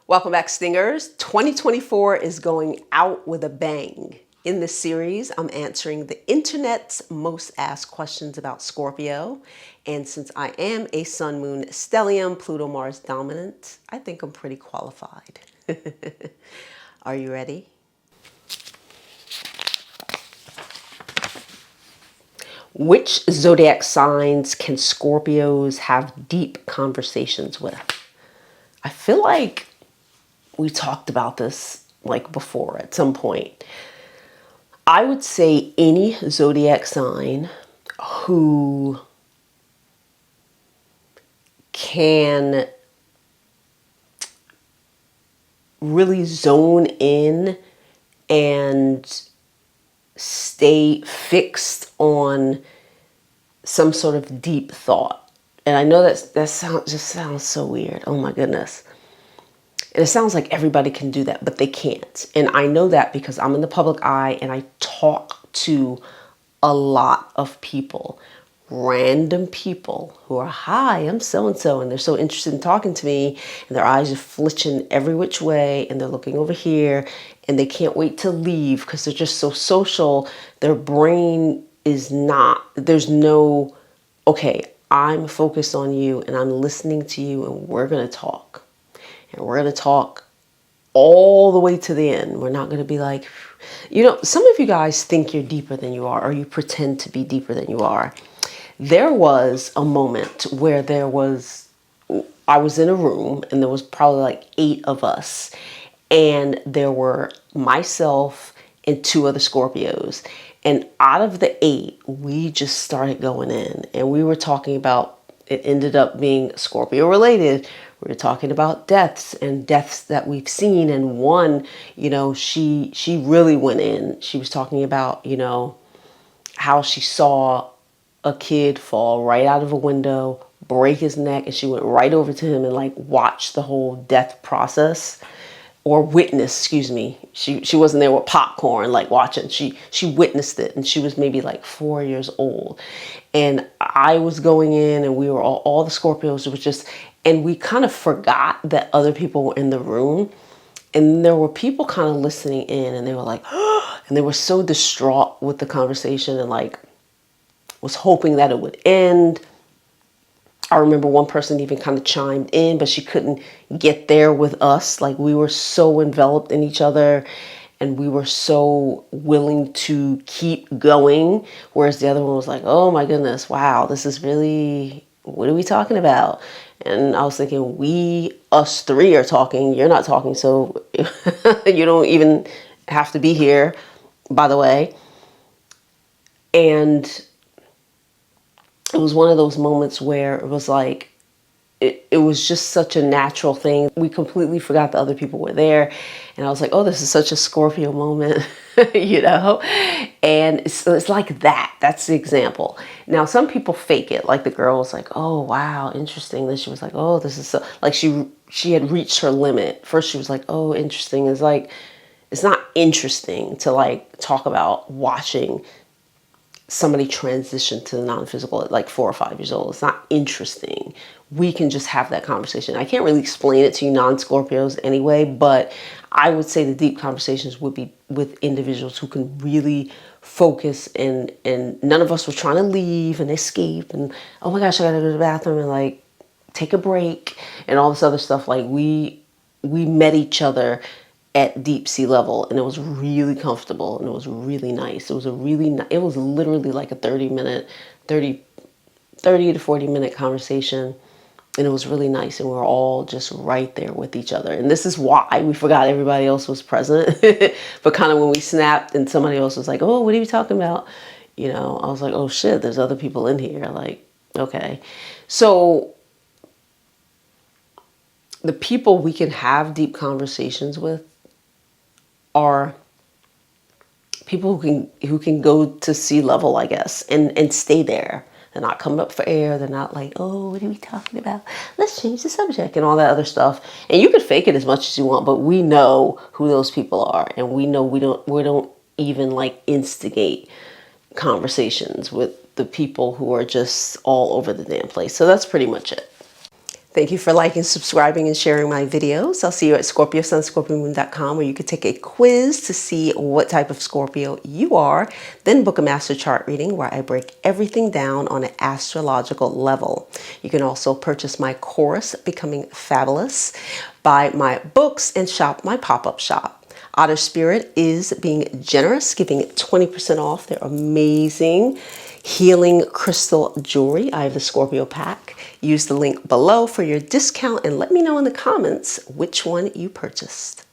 Welcome back, Stingers. 2024 is going out with a bang. In this series, I'm answering the internet's most asked questions about Scorpio. And since I am a Sun, Moon, Stellium, Pluto, Mars dominant, I think I'm pretty qualified. Are you ready? Which zodiac signs can Scorpios have deep conversations with? I feel like we talked about this like before at some point. I would say any zodiac sign who can really zone in and stay fixed on some sort of deep thought. And I know that sounds so weird. Oh my goodness. And it sounds like everybody can do that, but they can't. And I know that because I'm in the public eye and I talk to a lot of people, random people who are, hi, I'm so-and-so, and they're so interested in talking to me, and their eyes are flinching every which way, and they're looking over here, and they can't wait to leave because they're just so social. Their brain is not, there's no, okay, I'm focused on you, and I'm listening to you, and we're going to talk. And we're going to talk all the way to the end. We're not going to be like, some of you guys think you're deeper than you are, or you pretend to be deeper than you are. There was a moment where I was in a room and there was probably like 8 of us. And there were myself and 2 other Scorpios. And out of the 8, we just started going in. And we were talking about, it ended up being Scorpio related. We were talking about deaths that we've seen. And one, she really went in. She was talking about, how she saw a kid fall right out of a window, break his neck. And she went right over to him and like watched the whole death process, or witnessed, excuse me. She wasn't there with popcorn, like watching. She witnessed it, and she was maybe like 4 years old. And I was going in, and we were all the Scorpios was just, and we kind of forgot that other people were in the room. And there were people kind of listening in, and they were like, and they were so distraught with the conversation and like was hoping that it would end. I remember one person even kind of chimed in, but she couldn't get there with us. Like, we were so enveloped in each other and we were so willing to keep going. Whereas the other one was like, oh my goodness, wow, this is really, what are we talking about? And I was thinking, us 3 are talking, you're not talking. So you don't even have to be here, by the way. And it was one of those moments where it was like, it was just such a natural thing. We completely forgot the other people were there. And I was like, oh, this is such a Scorpio moment, And it's like that. That's the example. Now, some people fake it. Like the girl was like, oh, wow, interesting. Then she was like, oh, this is so, like she had reached her limit. First, she was like, oh, interesting. It's like, it's not interesting to like talk about watching somebody transition to the non-physical at like 4 or 5 years old. It's not interesting. We can just have that conversation. I can't really explain it to you non-Scorpios anyway, but I would say the deep conversations would be with individuals who can really focus, and none of us were trying to leave and escape and, oh my gosh, I gotta go to the bathroom and like take a break and all this other stuff. Like we met each other at deep sea level, and it was really comfortable, and it was really nice. It was it was literally like a 30 to 40 minute conversation, and it was really nice, and we were all just right there with each other. And this is why we forgot everybody else was present. But kind of when we snapped and somebody else was like, oh, what are you talking about? I was like, oh shit, there's other people in here. Like, okay. So the people we can have deep conversations with are people who can go to sea level, I guess, and stay there. They're not coming up for air. They're not like, oh, what are we talking about? Let's change the subject and all that other stuff. And you could fake it as much as you want, but we know who those people are, and we know we don't even like instigate conversations with the people who are just all over the damn place. So that's pretty much it. Thank you for liking, subscribing, and sharing my videos. I'll see you at ScorpioSunScorpioMoon.com, where you can take a quiz to see what type of Scorpio you are, then book a master chart reading where I break everything down on an astrological level. You can also purchase my course, Becoming Fabulous, buy my books, and shop my pop-up shop. Otter Spirit is being generous, giving 20% off their amazing healing crystal jewelry. I have the Scorpio pack. Use the link below for your discount and let me know in the comments which one you purchased.